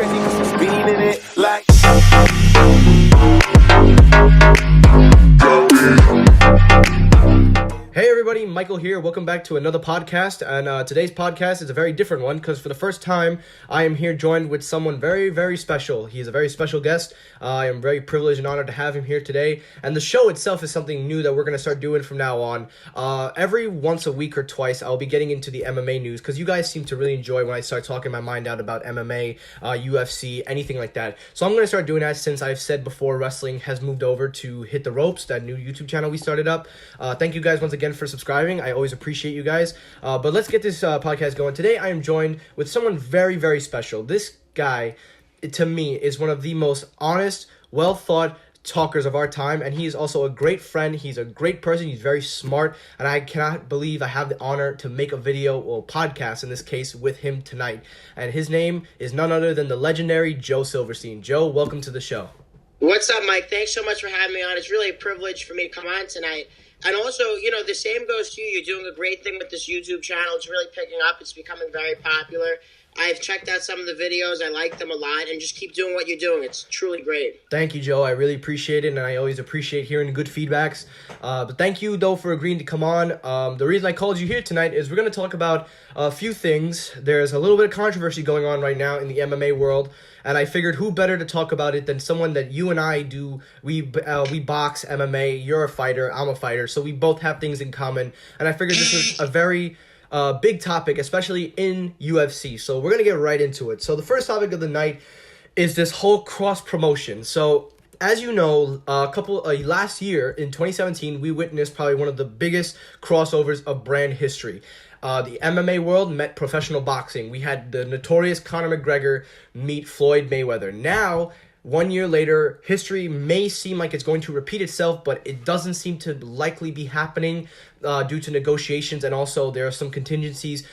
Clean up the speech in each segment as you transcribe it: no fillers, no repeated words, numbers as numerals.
crazy cause I'm speeding it like. Hey everybody, Michael here. Welcome back to another podcast, and today's podcast is a very different one because for the first time I am here joined with someone very, very special. He's a very special guest. I am very privileged and honored to have him here today, and the show itself is something new that we're going to start doing from now on. Every once a week or twice I'll be getting into the MMA news because you guys seem to really enjoy when I start talking my mind out about MMA, UFC, anything like that. So I'm going to start doing that since I've said before wrestling has moved over to Hit the Ropes, that new YouTube channel we started up. Thank you guys once again for subscribing. I always appreciate you guys. But let's get this podcast going. Today I am joined with someone very, very special. This guy, to me, is one of the most honest, well-thought talkers of our time, and he is also a great friend. He's a great person. He's very smart, and I cannot believe I have the honor to make a video, or podcast in this case, with him tonight. And his name is none other than the legendary Joe Silverstein. Joe, welcome to the show. What's up, Mike? Thanks so much for having me on. It's really a privilege for me to come on tonight. And also, the same goes to you. You're doing a great thing with this YouTube channel. It's really picking up. It's becoming very popular. I've checked out some of the videos. I like them a lot. And just keep doing what you're doing. It's truly great. Thank you, Joe. I really appreciate it, and I always appreciate hearing good feedbacks. But thank you, though, for agreeing to come on. The reason I called you here tonight is we're going to talk about a few things. There's a little bit of controversy going on right now in the MMA world, and I figured who better to talk about it than someone that you and I do. We box MMA. You're a fighter. I'm a fighter. So we both have things in common, and I figured this was a very big topic, especially in UFC. So we're going to get right into it. So the first topic of the night is this whole cross promotion. So as you know, last year in 2017, we witnessed probably one of the biggest crossovers of brand history. The MMA world met professional boxing. We had the notorious Conor McGregor meet Floyd Mayweather. Now, 1 year later, history may seem like it's going to repeat itself, but it doesn't seem to likely be happening due to negotiations, and also there are some contingencies.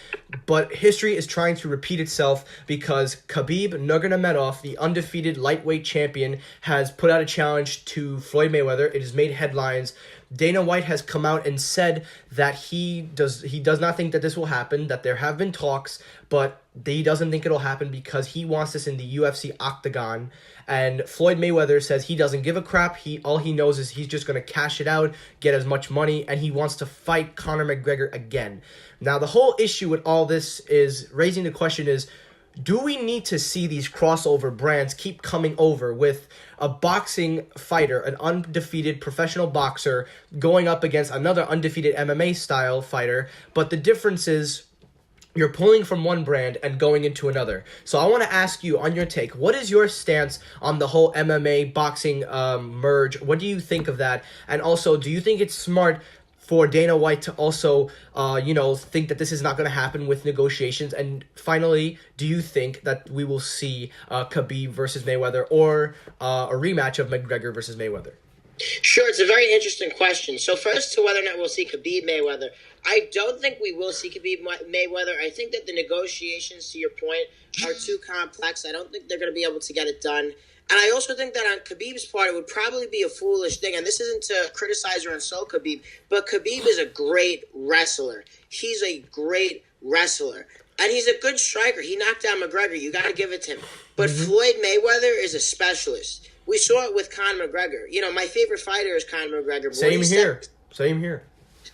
But history is trying to repeat itself because Khabib Nurmagomedov, the undefeated lightweight champion, has put out a challenge to Floyd Mayweather. It has made headlines. Dana White has come out and said that he does not think that this will happen, that there have been talks, but he doesn't think it'll happen because he wants this in the UFC octagon. And Floyd Mayweather says he doesn't give a crap. All he knows is he's just going to cash it out, get as much money, and he wants to fight Conor McGregor again. Now, the whole issue with all this is raising the question is, do we need to see these crossover brands keep coming over with a boxing fighter, an undefeated professional boxer, going up against another undefeated MMA-style fighter, but the difference is you're pulling from one brand and going into another. So I want to ask you, on your take, what is your stance on the whole MMA boxing merge? What do you think of that? And also, do you think it's smart for Dana White to also, think that this is not going to happen with negotiations? And finally, do you think that we will see Khabib versus Mayweather, or a rematch of McGregor versus Mayweather? Sure, it's a very interesting question. So first, to whether or not we'll see Khabib Mayweather, I don't think we will see Khabib Mayweather. I think that the negotiations, to your point, are too complex. I don't think they're going to be able to get it done. And I also think that on Khabib's part, it would probably be a foolish thing. And this isn't to criticize or insult Khabib, but Khabib is a great wrestler. He's a great wrestler. And he's a good striker. He knocked down McGregor. You got to give it to him. But Floyd Mayweather is a specialist. We saw it with Conor McGregor. My favorite fighter is Conor McGregor. Same here.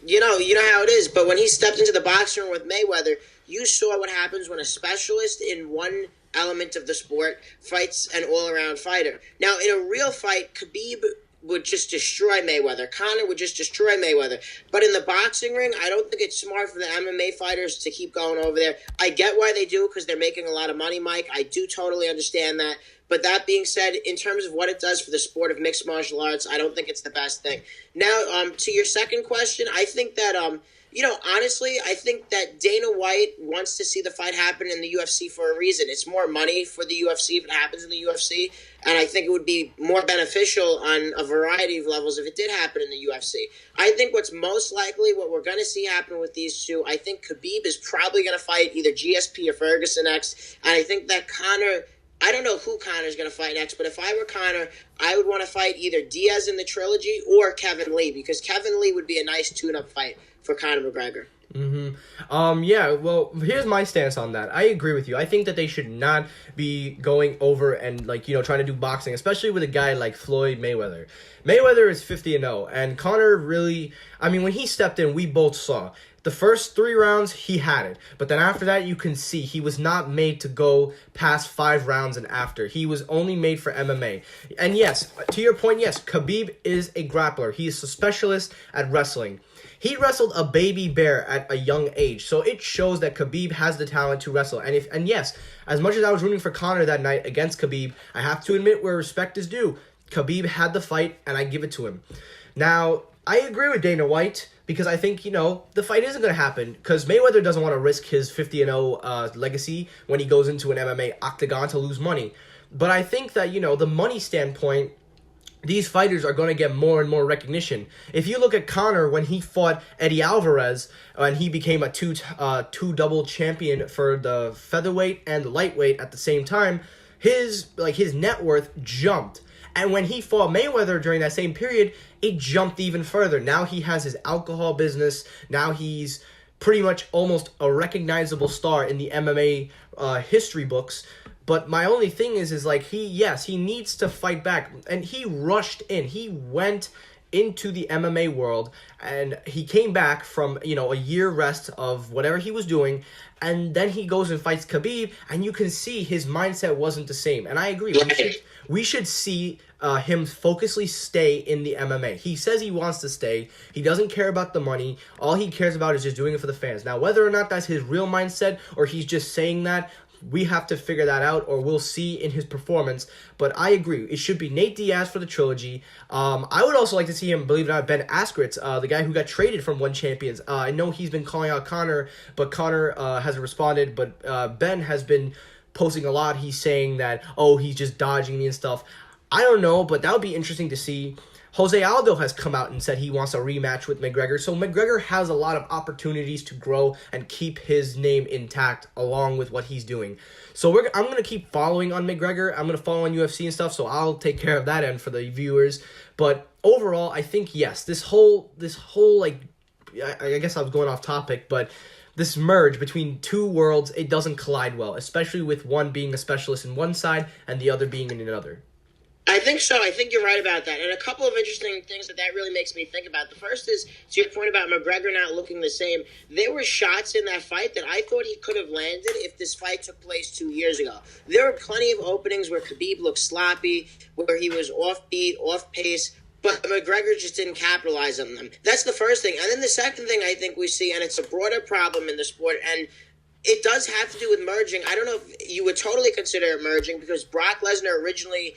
You know how it is. But when he stepped into the boxing room with Mayweather, you saw what happens when a specialist in one element of the sport fights an all-around fighter. Now, in a real fight, Khabib would just destroy Mayweather. Conor would just destroy Mayweather. But in the boxing ring, I don't think it's smart for the MMA fighters to keep going over there. I get why they do, because they're making a lot of money, Mike. I do totally understand that. But that being said, in terms of what it does for the sport of mixed martial arts, I don't think it's the best thing. Now, to your second question, I think that, honestly, I think that Dana White wants to see the fight happen in the UFC for a reason. It's more money for the UFC if it happens in the UFC, and I think it would be more beneficial on a variety of levels if it did happen in the UFC. I think what's most likely, what we're going to see happen with these two, I think Khabib is probably going to fight either GSP or Ferguson next, and I think that Conor, I don't know who Conor's going to fight next, but if I were Conor, I would want to fight either Diaz in the trilogy or Kevin Lee, because Kevin Lee would be a nice tune-up fight for Conor McGregor. Yeah, well, here's my stance on that. I agree with you. I think that they should not be going over and, like, trying to do boxing, especially with a guy like Floyd Mayweather. Mayweather is 50-0, and Conor really, I mean, when he stepped in, we both saw. The first 3 rounds, he had it. But then after that, you can see he was not made to go past 5 rounds and after. He was only made for MMA. And yes, to your point, yes, Khabib is a grappler. He is a specialist at wrestling. He wrestled a baby bear at a young age, so it shows that Khabib has the talent to wrestle. And yes, as much as I was rooting for Conor that night against Khabib, I have to admit where respect is due. Khabib had the fight, and I give it to him. Now, I agree with Dana White, because I think, the fight isn't going to happen, because Mayweather doesn't want to risk his 50-0 legacy when he goes into an MMA octagon to lose money. But I think that, the money standpoint, these fighters are going to get more and more recognition. If you look at Conor when he fought Eddie Alvarez and he became a two-double champion for the featherweight and the lightweight at the same time, his net worth jumped. And when he fought Mayweather during that same period, it jumped even further. Now he has his alcohol business. Now he's pretty much almost a recognizable star in the MMA history books. But my only thing is like, he needs to fight back. And he rushed in. He went into the MMA world, and he came back from, a year rest of whatever he was doing, and then he goes and fights Khabib, and you can see his mindset wasn't the same. And I agree. We should see him focusedly stay in the MMA. He says he wants to stay. He doesn't care about the money. All he cares about is just doing it for the fans. Now, whether or not that's his real mindset or he's just saying that, we have to figure that out, or we'll see in his performance. But I agree. It should be Nate Diaz for the trilogy. I would also like to see him, believe it or not, Ben Askren, the guy who got traded from One Champions. I know he's been calling out Conor, but Conor hasn't responded. But Ben has been posting a lot. He's saying that, he's just dodging me and stuff. I don't know, but that would be interesting to see. Jose Aldo has come out and said he wants a rematch with McGregor. So McGregor has a lot of opportunities to grow and keep his name intact along with what he's doing. So I'm going to keep following on McGregor. I'm going to follow on UFC and stuff, so I'll take care of that end for the viewers. But overall, I think, yes, this whole like, I guess I was going off topic, but this merge between two worlds, it doesn't collide well, especially with one being a specialist in one side and the other being in another. I think so. I think you're right about that. And a couple of interesting things that really makes me think about. The first is, to your point about McGregor not looking the same, there were shots in that fight that I thought he could have landed if this fight took place 2 years ago. There were plenty of openings where Khabib looked sloppy, where he was off-beat, off-pace, but McGregor just didn't capitalize on them. That's the first thing. And then the second thing I think we see, and it's a broader problem in the sport, and it does have to do with merging. I don't know if you would totally consider it merging, because Brock Lesnar originally,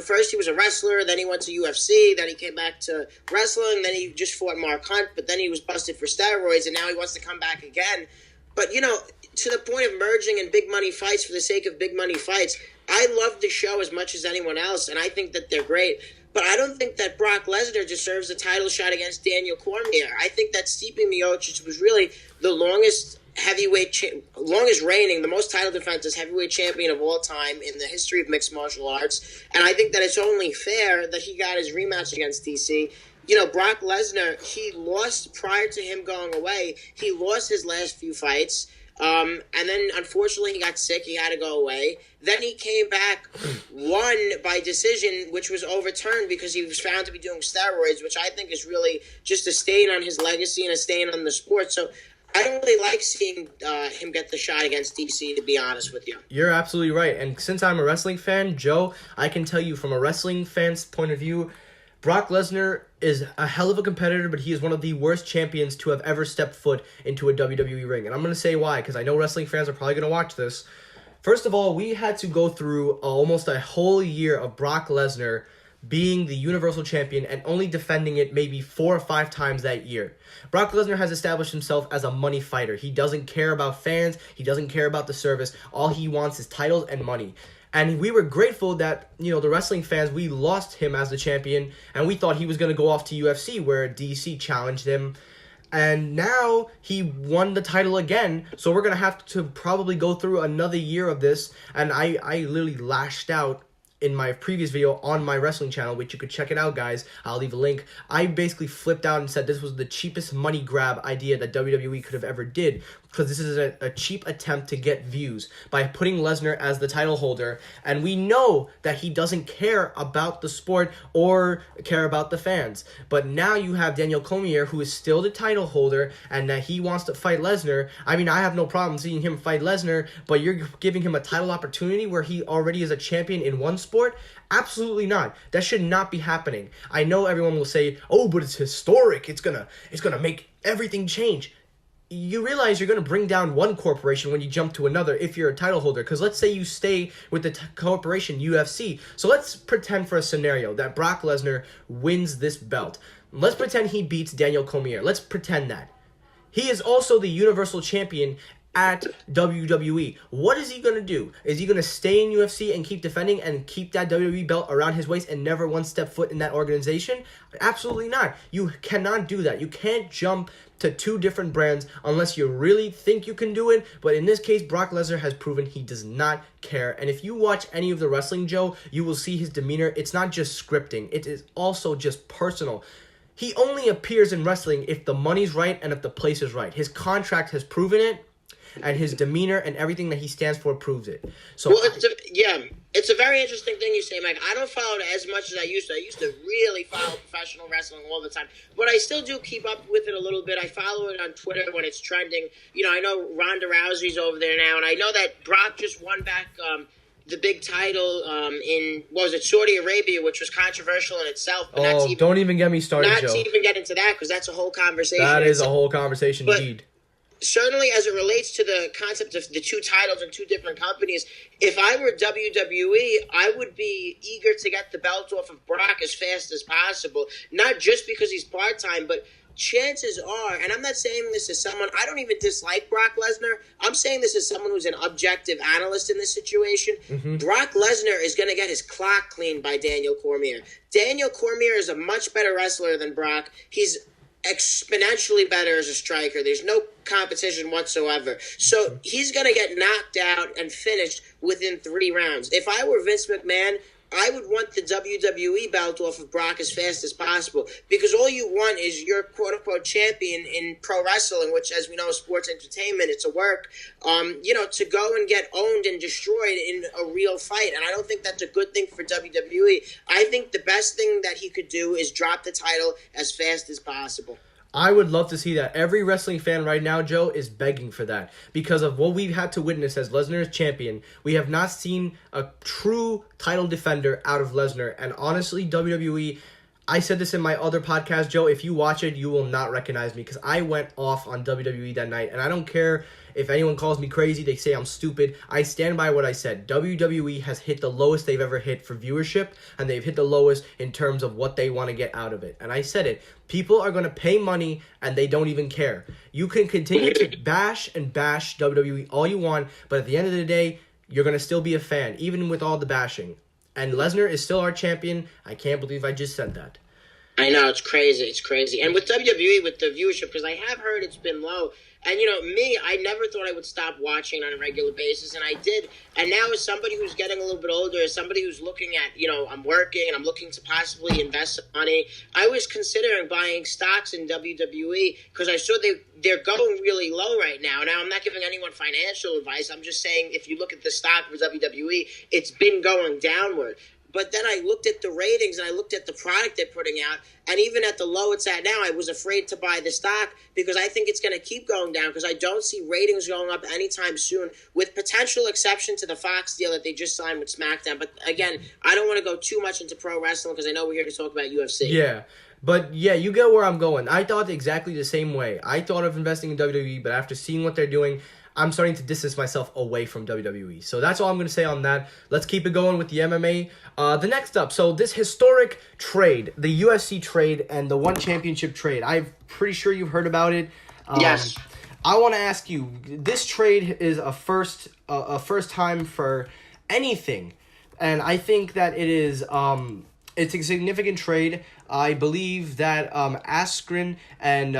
first he was a wrestler, then he went to UFC, then he came back to wrestling, then he just fought Mark Hunt, but then he was busted for steroids, and now he wants to come back again. But, to the point of merging and big money fights for the sake of big money fights, I love the show as much as anyone else, and I think that they're great. But I don't think that Brock Lesnar deserves a title shot against Daniel Cormier. I think that Stipe Miocic was really the longest reigning, the most title defenses heavyweight champion of all time in the history of mixed martial arts. And I think that it's only fair that he got his rematch against DC. Brock Lesnar, he lost prior to him going away. He lost his last few fights. And then, unfortunately, he got sick. He had to go away. Then he came back, won by decision, which was overturned because he was found to be doing steroids, which I think is really just a stain on his legacy and a stain on the sport. So I don't really like seeing him get the shot against DC, to be honest with you. You're absolutely right. And since I'm a wrestling fan, Joe, I can tell you from a wrestling fan's point of view, Brock Lesnar is a hell of a competitor, but he is one of the worst champions to have ever stepped foot into a WWE ring. And I'm going to say why, because I know wrestling fans are probably going to watch this. First of all, we had to go through almost a whole year of Brock Lesnar being the Universal Champion and only defending it maybe 4 or 5 times that year. Brock Lesnar has established himself as a money fighter. He doesn't care about fans. He doesn't care about the service. All he wants is titles and money. And we were grateful that, the wrestling fans, we lost him as the champion, and we thought he was going to go off to UFC, where DC challenged him. And now he won the title again, so we're going to have to probably go through another year of this. And I literally lashed out in my previous video on my wrestling channel, which you could check it out, guys. I'll leave a link. I basically flipped out and said this was the cheapest money grab idea that WWE could have ever did, because this is a cheap attempt to get views by putting Lesnar as the title holder, and we know that he doesn't care about the sport or care about the fans. But now you have Daniel Cormier, who is still the title holder, and that he wants to fight Lesnar. I mean, I have no problem seeing him fight Lesnar, but you're giving him a title opportunity where he already is a champion in one sport? Absolutely not. That should not be happening. I know everyone will say, "Oh, but it's historic. It's gonna make everything change." You realize you're going to bring down one corporation when you jump to another if you're a title holder. Because let's say you stay with the corporation UFC. So let's pretend for a scenario that Brock Lesnar wins this belt. Let's pretend he beats Daniel Cormier. Let's pretend that. He is also the Universal Champion at WWE. What is he going to do? Is he going to stay in UFC and keep defending and keep that WWE belt around his waist and never one step foot in that organization? Absolutely not. You cannot do that. You can't jump to two different brands unless you really think you can do it. But in this case, Brock Lesnar has proven he does not care. And if you watch any of the wrestling, Joe, you will see his demeanor. It's not just scripting. It is also just personal. He only appears in wrestling if the money's right and if the place is right. His contract has proven it, and his demeanor and everything that he stands for proves it. So, well, it's a very interesting thing you say, Mike. I don't follow it as much as I used to. I used to really follow professional wrestling all the time, but I still do keep up with it a little bit. I follow it on Twitter when it's trending. You know, I know Ronda Rousey's over there now, and I know that Brock just won back the big title in, what was it, Saudi Arabia, which was controversial in itself. But don't even get me started, Joe. Not to even get into that, because that's a whole conversation. That is a whole conversation, indeed. Certainly, as it relates to the concept of the two titles in two different companies, if I were WWE, I would be eager to get the belt off of Brock as fast as possible. Not just because he's part-time, but chances are, and I'm not saying this as someone, I don't even dislike Brock Lesnar. I'm saying this as someone who's an objective analyst in this situation. Mm-hmm. Brock Lesnar is going to get his clock cleaned by Daniel Cormier. Daniel Cormier is a much better wrestler than Brock. He's exponentially better as a striker. There's no competition whatsoever. So he's going to get knocked out and finished within 3 rounds. If I were Vince McMahon, I would want the WWE belt off of Brock as fast as possible, because all you want is your quote-unquote champion in pro wrestling, which, as we know, is sports entertainment. It's a work, to go and get owned and destroyed in a real fight. And I don't think that's a good thing for WWE. I think the best thing that he could do is drop the title as fast as possible. I would love to see that. Every wrestling fan right now, Joe, is begging for that because of what we've had to witness as Lesnar's champion. We have not seen a true title defender out of Lesnar. And honestly, WWE, I said this in my other podcast, Joe, if you watch it, you will not recognize me because I went off on WWE that night. And I don't care if anyone calls me crazy, they say I'm stupid. I stand by what I said. WWE has hit the lowest they've ever hit for viewership, and they've hit the lowest in terms of what they want to get out of it. And I said it. People are going to pay money, and they don't even care. You can continue to bash WWE all you want, but at the end of the day, you're going to still be a fan, even with all the bashing. And Lesnar is still our champion. I can't believe I just said that. I know, it's crazy. It's crazy. And with WWE, with the viewership, because I have heard it's been low. And, me, I never thought I would stop watching on a regular basis, and I did. And now as somebody who's getting a little bit older, as somebody who's looking at, I'm working and I'm looking to possibly invest some money, I was considering buying stocks in WWE because I saw they're going really low right now. Now, I'm not giving anyone financial advice. I'm just saying if you look at the stock for WWE, it's been going downward. But then I looked at the ratings and I looked at the product they're putting out. And even at the low it's at now, I was afraid to buy the stock because I think it's going to keep going down because I don't see ratings going up anytime soon, with potential exception to the Fox deal that they just signed with SmackDown. But again, I don't want to go too much into pro wrestling because I know we're here to talk about UFC. Yeah. But yeah, you get where I'm going. I thought exactly the same way. I thought of investing in WWE, but after seeing what they're doing, I'm starting to distance myself away from WWE. So that's all I'm going to say on that. Let's keep it going with the MMA. The next up, so this historic trade, the UFC trade and the One Championship trade. I'm pretty sure you've heard about it. Yes. I want to ask you, this trade is a first time for anything. And I think that it is it's a significant trade. I believe that Askren and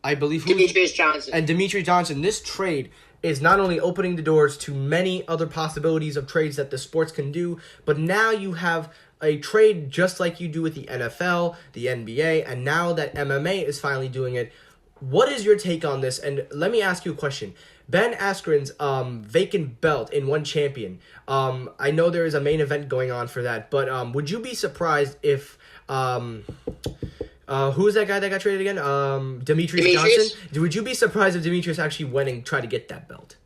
Demetrius Johnson. This trade is not only opening the doors to many other possibilities of trades that the sports can do, but now you have a trade just like you do with the NFL, the NBA, and now that MMA is finally doing it. What is your take on this? And let me ask you a question. Ben Askren's vacant belt in One Champion. I know there is a main event going on for that, but would you be surprised if who is that guy that got traded again? Demetrius Johnson. Would you be surprised if Demetrius actually went and tried to get that belt?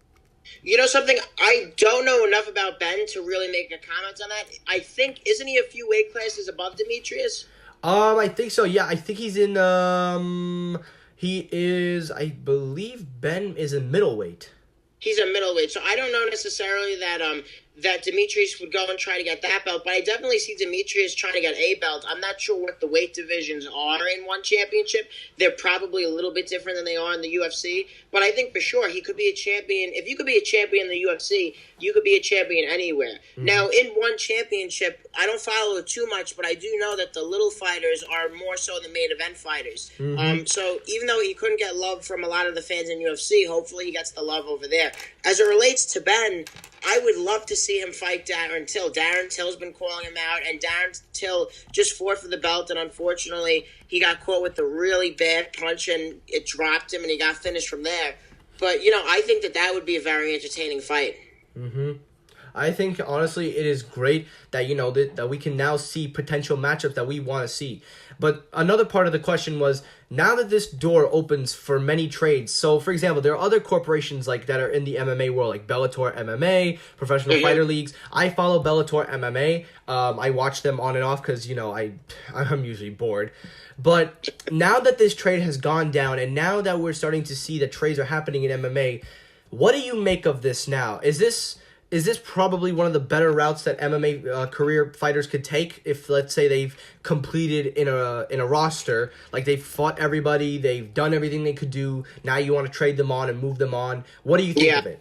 You know something? I don't know enough about Ben to really make a comment on that. I think, isn't he a few weight classes above Demetrius? I think so. Yeah, I think he's in. He is. I believe Ben is in middleweight. He's a middleweight, so I don't know necessarily that Demetrius would go and try to get that belt, but I definitely see Demetrius trying to get a belt. I'm not sure what the weight divisions are in One Championship. They're probably a little bit different than they are in the UFC, but I think for sure he could be a champion. If you could be a champion in the UFC, you could be a champion anywhere. Mm-hmm. Now, in One Championship, I don't follow it too much, but I do know that the little fighters are more so the main event fighters. Mm-hmm. So even though he couldn't get love from a lot of the fans in UFC, hopefully he gets the love over there. As it relates to Ben, I would love to see him fight Darren Till. Darren Till's been calling him out, and Darren Till just fought for the belt, and unfortunately, he got caught with a really bad punch, and it dropped him, and he got finished from there. But, you know, I think that would be a very entertaining fight. Mm-hmm. I think, honestly, it is great that, you know, that we can now see potential matchups that we want to see. But another part of the question was, now that this door opens for many trades, so, for example, there are other corporations like that are in the MMA world, like Bellator MMA, professional fighter leagues. I follow Bellator MMA. I watch them on and off because, you know, I'm usually bored. But now that this trade has gone down, and now that we're starting to see that trades are happening in MMA, what do you make of this now? Is this probably one of the better routes that MMA career fighters could take if, let's say, they've completed in a roster, like they've fought everybody, they've done everything they could do, now you want to trade them on and move them on? What do you think of it?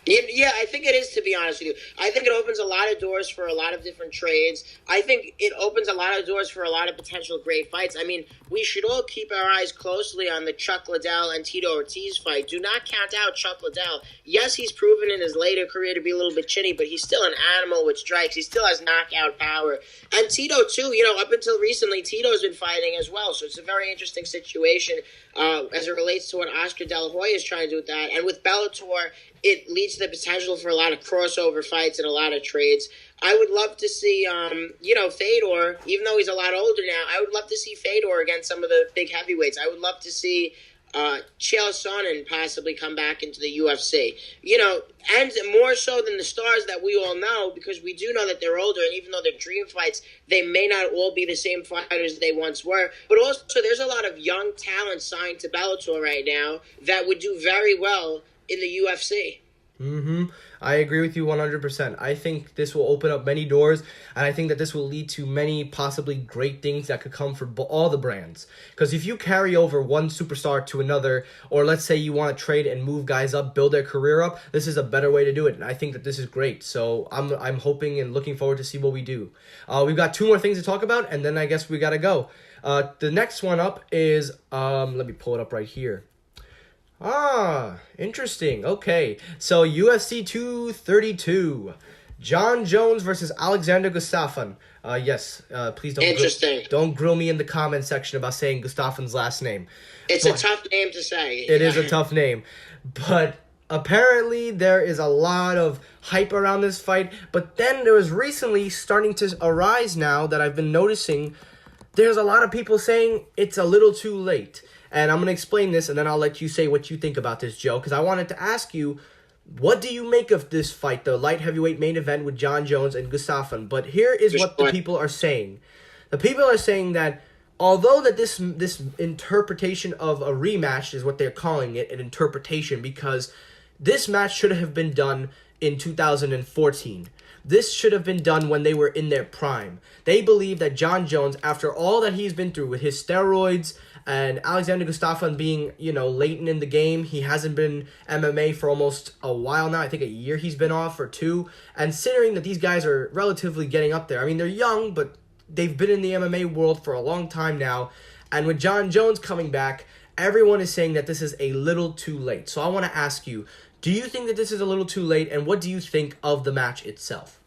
Yeah, I think it is, to be honest with you. I think it opens a lot of doors for a lot of different trades. I think it opens a lot of doors for a lot of potential great fights. I mean, we should all keep our eyes closely on the Chuck Liddell and Tito Ortiz fight. Do not count out Chuck Liddell. Yes, he's proven in his later career to be a little bit chinny, but he's still an animal with strikes. He still has knockout power. And Tito, too, you know, up until recently, Tito's been fighting as well. So it's a very interesting situation as it relates to what Oscar De La Hoya is trying to do with that. And with Bellator, it leads to the potential for a lot of crossover fights and a lot of trades. I would love to see, Fedor, even though he's a lot older now, I would love to see Fedor against some of the big heavyweights. I would love to see Chael Sonnen possibly come back into the UFC. You know, and more so than the stars that we all know, because we do know that they're older, and even though they're dream fights, they may not all be the same fighters they once were. But also, there's a lot of young talent signed to Bellator right now that would do very well in the UFC. Mm-hmm. I agree with you 100%. I think this will open up many doors, and I think that this will lead to many possibly great things that could come for all the brands. Because if you carry over one superstar to another, or let's say you want to trade and move guys up, build their career up, this is a better way to do it, and I think that this is great. So I'm hoping and looking forward to see what we do. We've got two more things to talk about, and then I guess we gotta go. The next one up is, let me pull it up right here. Interesting. Okay. So UFC 232. John Jones versus Alexander Gustafsson. Yes. Please don't grill me in the comment section about saying Gustafsson's last name. It's a tough name to say. It is a tough name. But apparently there is a lot of hype around this fight. But then there was recently starting to arise now that I've been noticing there's a lot of people saying it's a little too late. And I'm going to explain this, and then I'll let you say what you think about this, Joe, because I wanted to ask you, what do you make of this fight, the light heavyweight main event with John Jones and Gustafsson? But here is what the people are saying. The people are saying that although that this interpretation of a rematch is what they're calling it, an interpretation, because this match should have been done in 2014. This should have been done when they were in their prime. They believe that John Jones, after all that he's been through with his steroids, and Alexander Gustafsson being, latent in the game, he hasn't been MMA for almost a while now. I think a year he's been off or two. And considering that these guys are relatively getting up there. I mean, they're young, but they've been in the MMA world for a long time now. And with John Jones coming back, everyone is saying that this is a little too late. So I want to ask you, Do you think that this is a little too late, and what do you think of the match itself?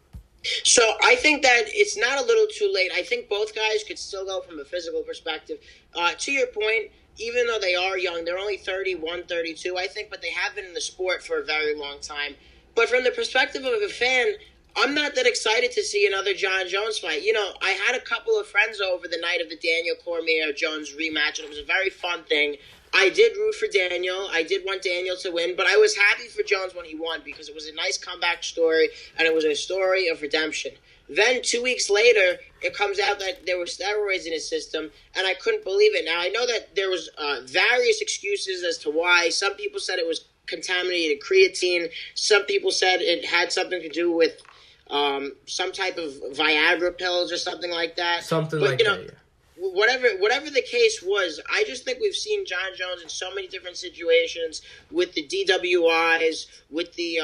So I think that it's not a little too late. I think both guys could still go from a physical perspective. To your point, even though they are young, they're only 31, 32, I think, but they have been in the sport for a very long time. But from the perspective of a fan, I'm not that excited to see another John Jones fight. You know, I had a couple of friends over the night of the Daniel Cormier-Jones rematch, and it was a very fun thing. I did root for Daniel. I did want Daniel to win, but I was happy for Jones when he won because it was a nice comeback story, and it was a story of redemption. Then 2 weeks later, it comes out that there were steroids in his system, and I couldn't believe it. Now, I know that there was various excuses as to why. Some people said it was contaminated creatine. Some people said it had something to do with some type of Viagra pills or something like that. Something but, like that, yeah. Whatever the case was, I just think we've seen John Jones in so many different situations with the DWIs, with the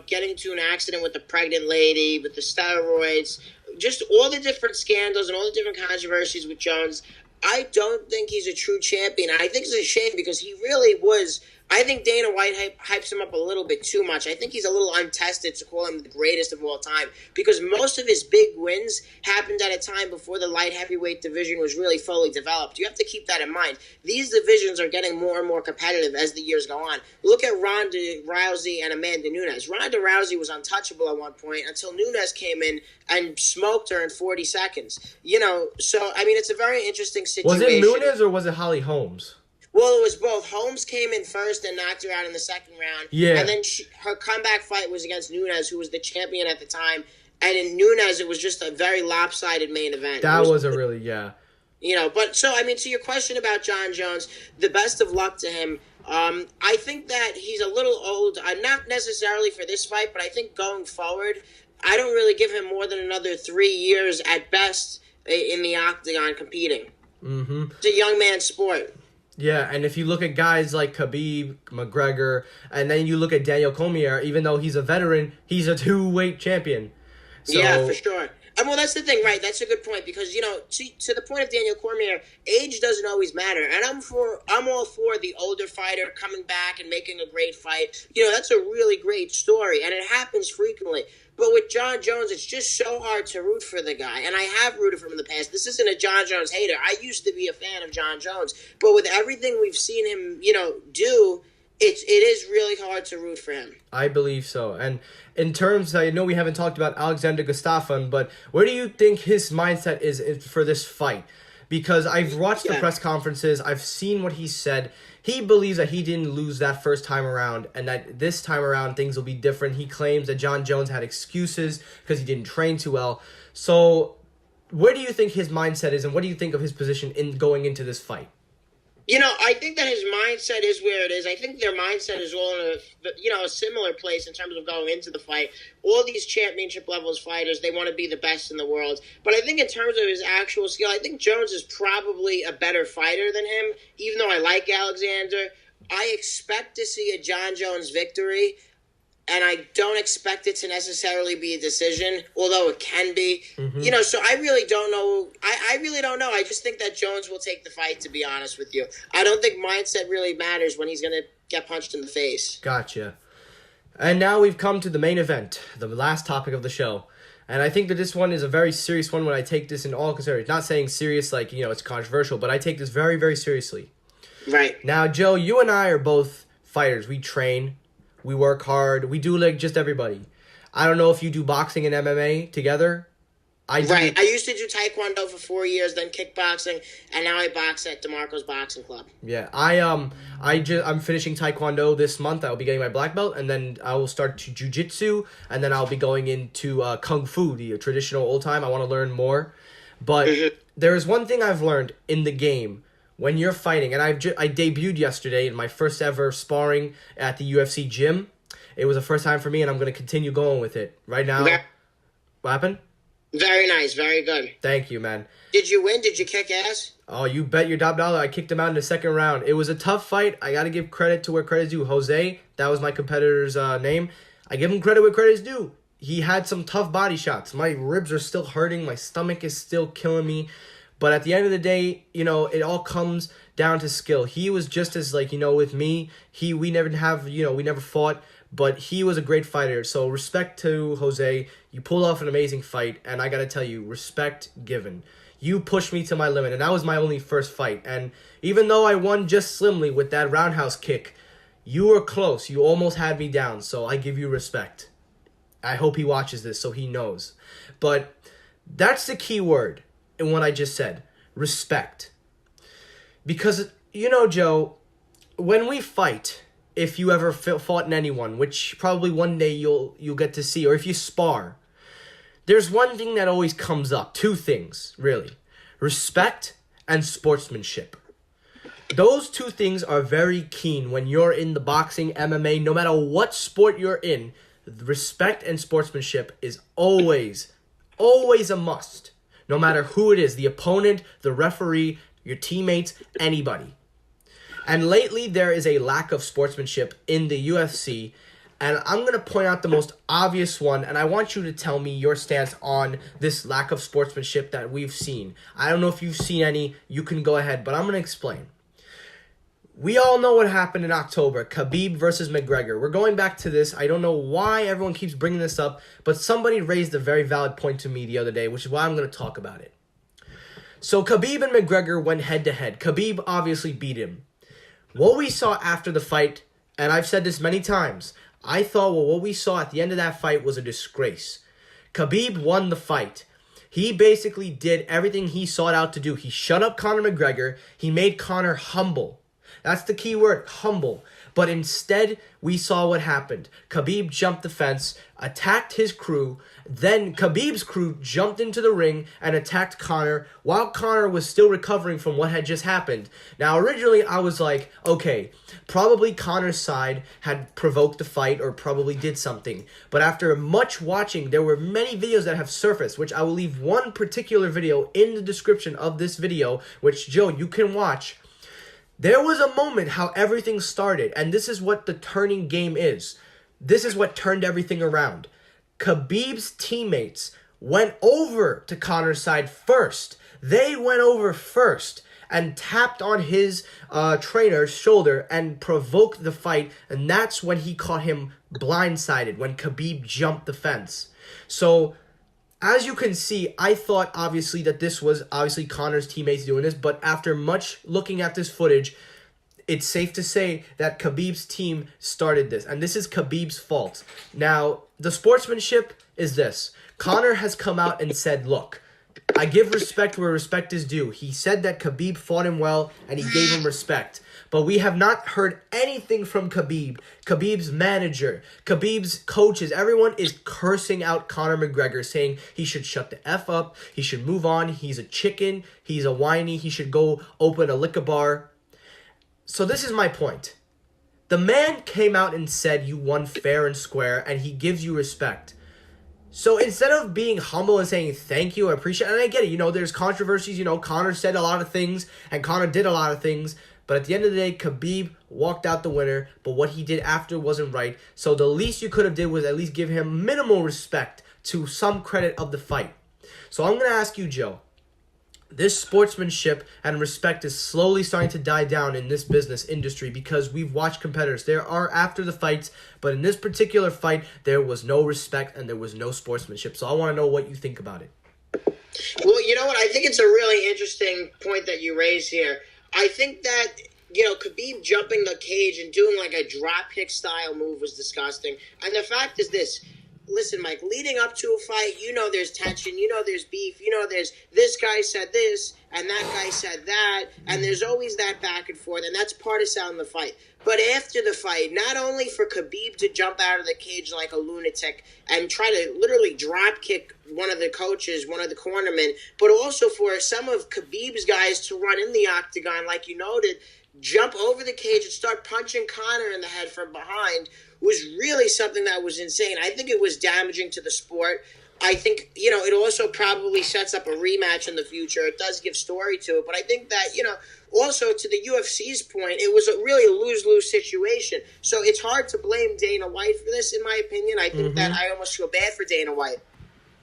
getting to an accident with the pregnant lady, with the steroids, just all the different scandals and all the different controversies with Jones. I don't think he's a true champion. I think it's a shame because he really was. I think Dana White hypes him up a little bit too much. I think he's a little untested to call him the greatest of all time because most of his big wins happened at a time before the light heavyweight division was really fully developed. You have to keep that in mind. These divisions are getting more and more competitive as the years go on. Look at Ronda Rousey and Amanda Nunes. Ronda Rousey was untouchable at one point until Nunes came in and smoked her in 40 seconds. You know, so, I mean, it's a very interesting situation. Was it Nunes or was it Holly Holmes? Well, it was both. Holmes came in first and knocked her out in the second round. Yeah. And then her comeback fight was against Nunes, who was the champion at the time. And in Nunes, it was just a very lopsided main event. That was a really, yeah. You know, but so, I mean, to your question about John Jones, the best of luck to him. I think that he's a little old, not necessarily for this fight, but I think going forward, I don't really give him more than another 3 years at best in the octagon competing. Mm-hmm. It's a young man's sport. Yeah, and if you look at guys like Khabib, McGregor, and then you look at Daniel Cormier, even though he's a veteran, he's a two-weight champion. So, yeah, for sure. Well, that's the thing, right? That's a good point because, you know, to the point of Daniel Cormier, age doesn't always matter. And I'm all for the older fighter coming back and making a great fight. You know, that's a really great story, and it happens frequently. But with John Jones, it's just so hard to root for the guy. And I have rooted for him in the past. This isn't a John Jones hater. I used to be a fan of John Jones. But with everything we've seen him, you know, do, it is really hard to root for him. I believe so. And in terms, I know we haven't talked about Alexander Gustafsson, but where do you think his mindset is for this fight? Because I've watched the press conferences. I've seen what he said. He believes that he didn't lose that first time around and that this time around things will be different. He claims that John Jones had excuses because he didn't train too well. So where do you think his mindset is and what do you think of his position in going into this fight? You know, I think that his mindset is where it is. I think their mindset is all in a similar place in terms of going into the fight. All these championship levels fighters, they want to be the best in the world. But I think in terms of his actual skill, I think Jones is probably a better fighter than him, even though I like Alexander. I expect to see a John Jones victory, and I don't expect it to necessarily be a decision, although it can be. Mm-hmm. You know, so I really don't know. I really don't know. I just think that Jones will take the fight, to be honest with you. I don't think mindset really matters when he's going to get punched in the face. Gotcha. And now we've come to the main event, the last topic of the show. And I think that this one is a very serious one when I take this in all consideration. Not saying serious like, you know, it's controversial, but I take this very, very seriously. Right. Now, Joe, you and I are both fighters. We train. We work hard. We do like just everybody. I don't know if you do boxing and MMA together. I used to do Taekwondo for 4 years, then kickboxing, and now I box at DeMarco's Boxing Club. Yeah, I'm finishing Taekwondo this month. I'll be getting my black belt, and then I will start to Jiu-Jitsu, and then I'll be going into Kung Fu, the traditional old time. I want to learn more. But there is one thing I've learned in the game. When you're fighting, and I debuted yesterday in my first ever sparring at the UFC gym. It was the first time for me, and I'm going to continue going with it. Right now, what happened? Very nice, very good. Thank you, man. Did you win? Did you kick ass? Oh, you bet your top dollar. I kicked him out in the second round. It was a tough fight. I got to give credit to where credit's due. Jose, that was my competitor's name. I give him credit where credit's due. He had some tough body shots. My ribs are still hurting. My stomach is still killing me. But at the end of the day, you know, it all comes down to skill. He was just as, like, you know, with me, we never fought, but he was a great fighter. So respect to Jose. You pulled off an amazing fight, and I got to tell you, respect given. You pushed me to my limit, and that was my only first fight. And even though I won just slimly with that roundhouse kick, you were close. You almost had me down, so I give you respect. I hope he watches this so he knows. But that's the key word in what I just said. Respect. Because, you know, Joe, when we fight, if you ever fought in anyone, which probably one day you'll get to see, or if you spar, there's one thing that always comes up. Two things, really. Respect and sportsmanship. Those two things are very keen when you're in the boxing, MMA, no matter what sport you're in. Respect and sportsmanship is always a must. No matter who it is, the opponent, the referee, your teammates, anybody. And lately, there is a lack of sportsmanship in the UFC. And I'm going to point out the most obvious one, and I want you to tell me your stance on this lack of sportsmanship that we've seen. I don't know if you've seen any. You can go ahead, but I'm going to explain. We all know what happened in October, Khabib versus McGregor. We're going back to this. I don't know why everyone keeps bringing this up, but somebody raised a very valid point to me the other day, which is why I'm going to talk about it. So Khabib and McGregor went head-to-head. Khabib obviously beat him. What we saw after the fight, and I've said this many times, I thought what we saw at the end of that fight was a disgrace. Khabib won the fight. He basically did everything he sought out to do. He shut up Conor McGregor. He made Conor humble. That's the key word, humble. But instead, we saw what happened. Khabib jumped the fence, attacked his crew. Then Khabib's crew jumped into the ring and attacked Conor while Conor was still recovering from what had just happened. Now, originally, I was like, okay, probably Conor's side had provoked the fight or probably did something. But after much watching, there were many videos that have surfaced, which I will leave one particular video in the description of this video, which, Joe, you can watch. There was a moment how everything started, and this is what the turning game is. This is what turned everything around. Khabib's teammates went over to Conor's side first. They went over first and tapped on his trainer's shoulder and provoked the fight, and that's when he caught him blindsided, when Khabib jumped the fence. So, as you can see, I thought obviously that this was obviously Conor's teammates doing this, but after much looking at this footage, it's safe to say that Khabib's team started this, and this is Khabib's fault. Now, the sportsmanship is this. Conor has come out and said, look, I give respect where respect is due. He said that Khabib fought him well, and he gave him respect. But we have not heard anything from Khabib. Khabib's manager, Khabib's coaches, everyone is cursing out Conor McGregor, saying he should shut the F up, he should move on, he's a chicken, he's a whiny, he should go open a liquor bar. So this is my point. The man came out and said you won fair and square, and he gives you respect. So instead of being humble and saying thank you, I appreciate it, and I get it, there's controversies, Conor said a lot of things, and Conor did a lot of things, but at the end of the day, Khabib walked out the winner, but what he did after wasn't right. So the least you could have did was at least give him minimal respect to some credit of the fight. So I'm going to ask you, Joe, this sportsmanship and respect is slowly starting to die down in this business industry because we've watched competitors. There are after the fights, but in this particular fight, there was no respect and there was no sportsmanship. So I want to know what you think about it. Well, you know what? I think it's a really interesting point that you raised here. I think that, Khabib jumping the cage and doing like a drop kick style move was disgusting. And the fact is this. Listen, Mike, leading up to a fight, there's tension, there's beef, there's this guy said this and that guy said that, and there's always that back and forth, and that's part of selling the fight. But after the fight, not only for Khabib to jump out of the cage like a lunatic and try to literally drop kick one of the coaches, one of the cornermen, but also for some of Khabib's guys to run in the octagon, like you noted, jump over the cage and start punching Conor in the head from behind was really something that was insane. I think it was damaging to the sport. I think, it also probably sets up a rematch in the future. It does give story to it. But I think that, also to the UFC's point, it was a really lose-lose situation. So it's hard to blame Dana White for this, in my opinion. I think that I almost feel bad for Dana White.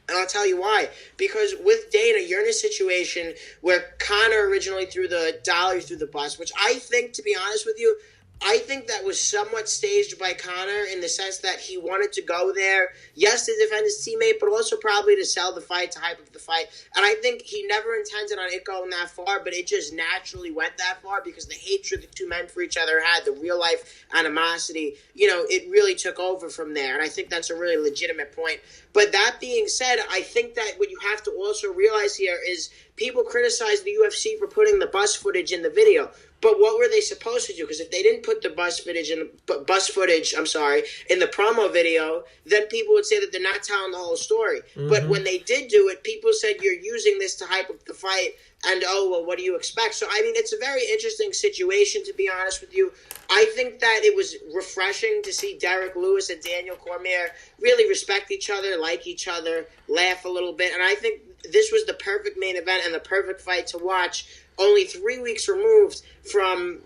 And I'll tell you why. Because with Dana, you're in a situation where Conor originally threw the dollar through the bus, which I think, to be honest with you, I think that was somewhat staged by Conor in the sense that he wanted to go there, yes, to defend his teammate, but also probably to sell the fight, to hype up the fight. And I think he never intended on it going that far, but it just naturally went that far because the hatred the two men for each other had, the real-life animosity, it really took over from there. And I think that's a really legitimate point. But that being said, I think that what you have to also realize here is people criticize the UFC for putting the bus footage in the video. But what were they supposed to do? Because if they didn't put the bus footage in the promo video, then people would say that they're not telling the whole story. Mm-hmm. But when they did do it, people said you're using this to hype up the fight. And what do you expect? So it's a very interesting situation, to be honest with you. I think that it was refreshing to see Derek Lewis and Daniel Cormier really respect each other, like each other, laugh a little bit, and I think this was the perfect main event and the perfect fight to watch. Only 3 weeks removed from,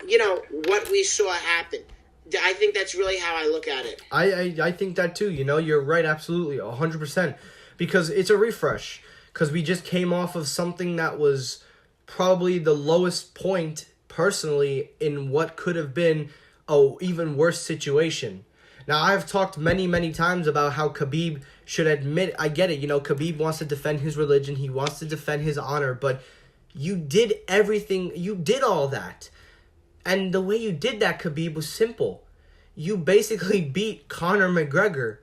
what we saw happen. I think that's really how I look at it. I think that too. You're right, absolutely, 100%. Because it's a refresh. Because we just came off of something that was probably the lowest point, personally, in what could have been a even worse situation. Now, I've talked many, many times about how Khabib should admit, I get it, Khabib wants to defend his religion, he wants to defend his honor, but you did everything, you did all that. And the way you did that, Khabib, was simple. You basically beat Conor McGregor.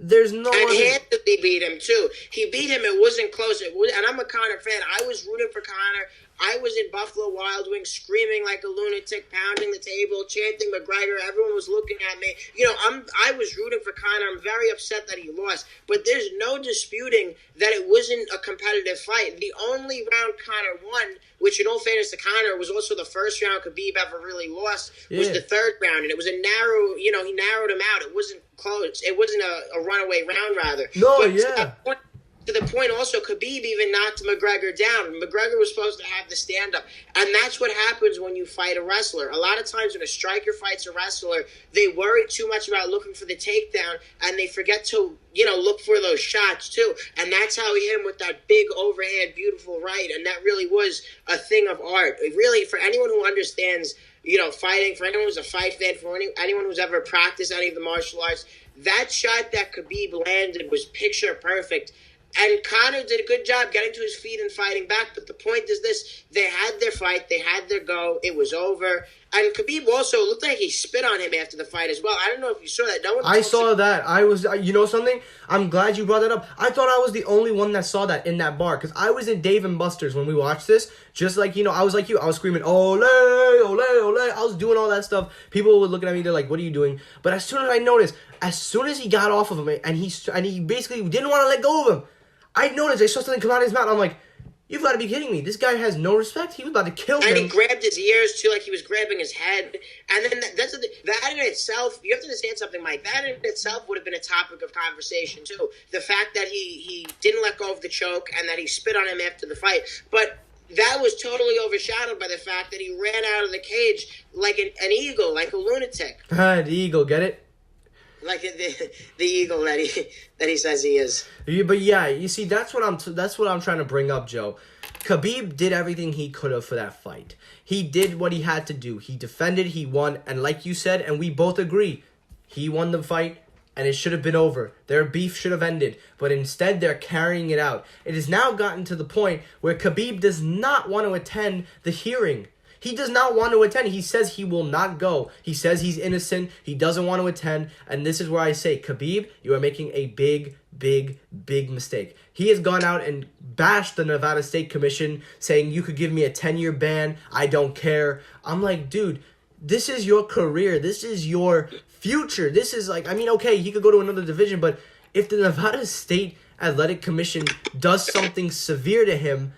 There's no and handedly beat him, too. He beat him, it wasn't close. And I'm a Conor fan. I was rooting for Conor. I was in Buffalo Wild Wings screaming like a lunatic, pounding the table, chanting McGregor. Everyone was looking at me. I was rooting for Conor. I'm very upset that he lost. But there's no disputing that it wasn't a competitive fight. The only round Conor won, which in all fairness to Conor was also the first round Khabib ever really lost, was the third round. And it was a narrow, he narrowed him out. It wasn't close. It wasn't a runaway round, rather. No, yeah. To the point also, Khabib even knocked McGregor down. McGregor was supposed to have the stand-up. And that's what happens when you fight a wrestler. A lot of times when a striker fights a wrestler, they worry too much about looking for the takedown, and they forget to, look for those shots too. And that's how he hit him with that big overhand, beautiful right. And that really was a thing of art. It really, for anyone who understands, fighting, for anyone who's a fight fan, for anyone who's ever practiced any of the martial arts, that shot that Khabib landed was picture perfect. And Conor did a good job getting to his feet and fighting back. But the point is this. They had their fight. They had their go. It was over. And Khabib also looked like he spit on him after the fight as well. I don't know if you saw that. I saw that. I was, something? I'm glad you brought that up. I thought I was the only one that saw that in that bar. Because I was in Dave & Buster's when we watched this. Just like, I was like you. I was screaming, ole, ole, ole. I was doing all that stuff. People were looking at me. They're like, what are you doing? But as soon as I noticed, as soon as he got off of him, and he basically didn't want to let go of him, I noticed I saw something come out of his mouth. I'm like, you've got to be kidding me. This guy has no respect. He was about to kill him. And he grabbed his ears, too, like he was grabbing his head. And then that in itself, you have to understand something, Mike. That in itself would have been a topic of conversation, too. The fact that he didn't let go of the choke and that he spit on him after the fight. But that was totally overshadowed by the fact that he ran out of the cage like an eagle, like a lunatic. The eagle, get it? Like the eagle that he says he is. Yeah, but yeah, you see, that's what I'm trying to bring up, Joe. Khabib did everything he could have for that fight. He did what he had to do. He defended, he won, and like you said, and we both agree, he won the fight, and it should have been over. Their beef should have ended, but instead they're carrying it out. It has now gotten to the point where Khabib does not want to attend the hearing. He does not want to attend. He says he will not go. He says he's innocent. He doesn't want to attend. And this is where I say, Khabib, you are making a big, big, big mistake. He has gone out and bashed the Nevada State Commission, saying you could give me a 10-year ban. I don't care. I'm like, dude, this is your career. This is your future. This is like, okay, he could go to another division, but if the Nevada State Athletic Commission does something severe to him,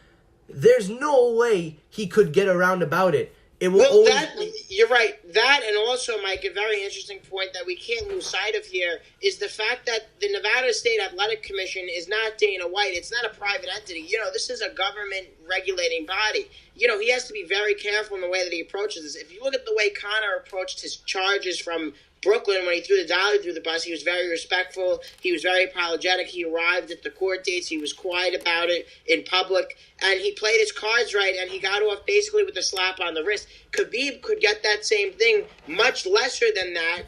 there's no way he could get around about it. It will you're right. That, and also, Mike, a very interesting point that we can't lose sight of here is the fact that the Nevada State Athletic Commission is not Dana White. It's not a private entity. This is a government regulating body. He has to be very careful in the way that he approaches this. If you look at the way Conor approached his charges from Brooklyn, when he threw the dolly through the bus, he was very respectful. He was very apologetic. He arrived at the court dates. He was quiet about it in public. And he played his cards right, and he got off basically with a slap on the wrist. Khabib could get that same thing, much lesser than that,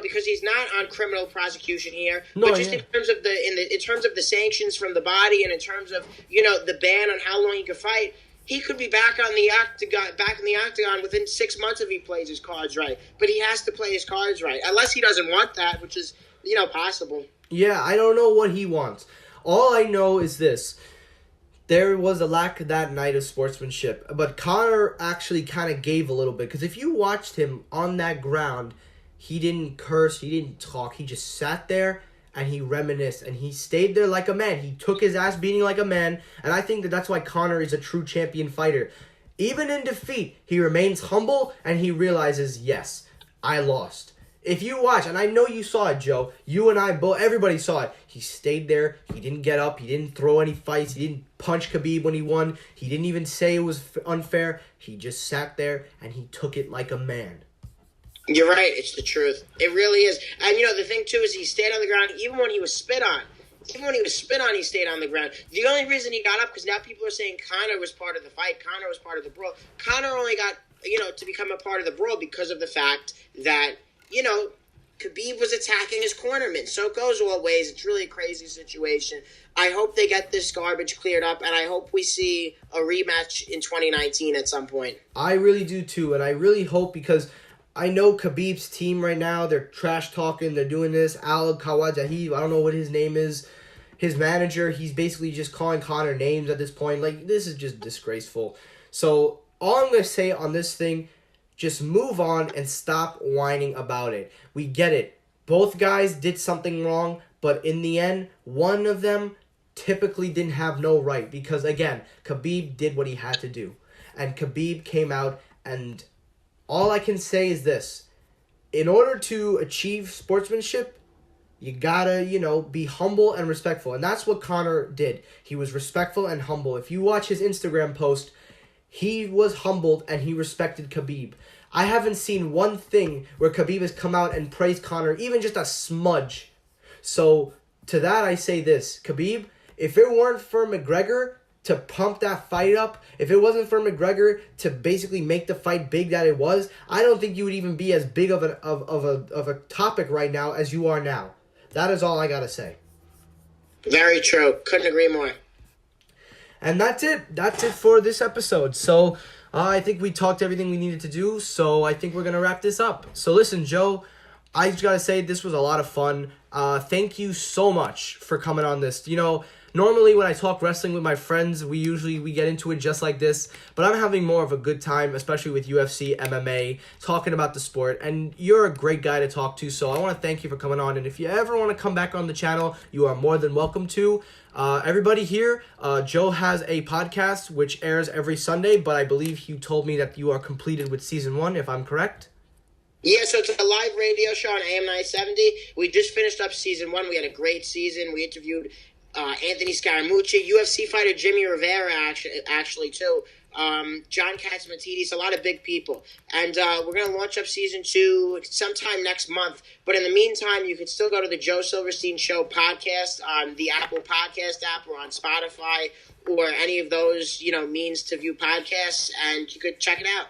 because he's not on criminal prosecution here. No, but just in terms of in terms of the sanctions from the body, and in terms of the ban on how long he could fight, he could be back in the octagon within 6 months if he plays his cards right. But he has to play his cards right, unless he doesn't want that, which is possible. Yeah, I don't know what he wants. All I know is this. There was a lack that night of sportsmanship. But Conor actually kind of gave a little bit. Because if you watched him on that ground, he didn't curse, he didn't talk. He just sat there and he reminisced. And he stayed there like a man. He took his ass beating like a man. And I think that's why Conor is a true champion fighter. Even in defeat, he remains humble and he realizes, yes, I lost. If you watch, and I know you saw it, Joe, you and I both, everybody saw it. He stayed there. He didn't get up. He didn't throw any fights. He didn't punch Khabib when he won. He didn't even say it was unfair. He just sat there and he took it like a man. You're right. It's the truth. It really is. And, the thing, too, is he stayed on the ground even when he was spit on. Even when he was spit on, he stayed on the ground. The only reason he got up, because now people are saying Conor was part of the fight. Conor was part of the brawl. Conor only got, to become a part of the brawl because of the fact that, Khabib was attacking his cornerman. So it goes all ways. It's really a crazy situation. I hope they get this garbage cleared up, and I hope we see a rematch in 2019 at some point. I really do, too, and I really hope because I know Khabib's team right now, they're trash talking, they're doing this. Al Khawajahi, I don't know what his name is. His manager, he's basically just calling Conor names at this point. Like, this is just disgraceful. So, all I'm going to say on this thing, just move on and stop whining about it. We get it. Both guys did something wrong, but in the end, one of them typically didn't have no right. Because, again, Khabib did what he had to do. And Khabib came out, and all I can say is this. In order to achieve sportsmanship, you gotta, be humble and respectful. And that's what Conor did. He was respectful and humble. If you watch his Instagram post, he was humbled and he respected Khabib. I haven't seen one thing where Khabib has come out and praised Conor, even just a smudge. So, to that I say this. Khabib, if it weren't for McGregor to pump that fight up, if it wasn't for McGregor to basically make the fight big that it was, I don't think you would even be as big of a topic right now as you are now. That is all I gotta say. Very true. Couldn't agree more. And that's it. That's it for this episode. So, I think we talked everything we needed to do. So, I think we're going to wrap this up. So, listen, Joe, I just got to say this was a lot of fun. Thank you so much for coming on this. Normally when I talk wrestling with my friends, we get into it just like this. But I'm having more of a good time, especially with UFC, MMA, talking about the sport. And you're a great guy to talk to, so I want to thank you for coming on. And if you ever want to come back on the channel, you are more than welcome to. Everybody here, Joe has a podcast which airs every Sunday, but I believe you told me that you are completed with season 1, if I'm correct. Yeah, so it's a live radio show on AM 970. We just finished up season 1. We had a great season. We interviewed Anthony Scaramucci, UFC fighter Jimmy Rivera, actually too. John Katzmatidis, a lot of big people. And we're going to launch up season 2 sometime next month. But in the meantime, you can still go to the Joe Silverstein Show podcast on the Apple Podcast app or on Spotify or any of those, means to view podcasts, and you could check it out.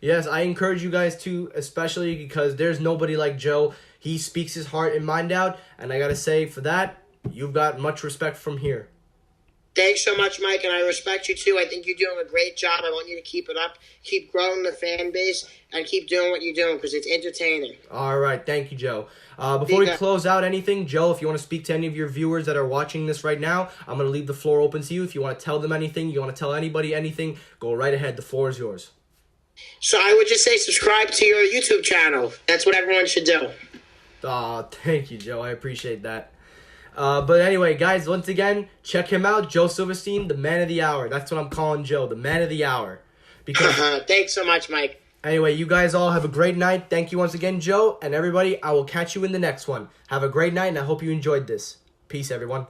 Yes, I encourage you guys to, especially because there's nobody like Joe. He speaks his heart and mind out, and I got to say, for that, you've got much respect from here. Thanks so much, Mike, and I respect you too. I think you're doing a great job. I want you to keep it up, keep growing the fan base, and keep doing what you're doing because it's entertaining. All right. Thank you, Joe. Before we close out anything, Joe, if you want to speak to any of your viewers that are watching this right now, I'm going to leave the floor open to you. If you want to tell them anything, you want to tell anybody anything, go right ahead. The floor is yours. So I would just say subscribe to your YouTube channel. That's what everyone should do. Thank you, Joe. I appreciate that. But anyway, guys, once again, check him out, Joe Silverstein, the man of the hour. That's what I'm calling Joe, the man of the hour. Because thanks so much, Mike. Anyway, you guys all have a great night. Thank you once again, Joe. And everybody, I will catch you in the next one. Have a great night, and I hope you enjoyed this. Peace, everyone.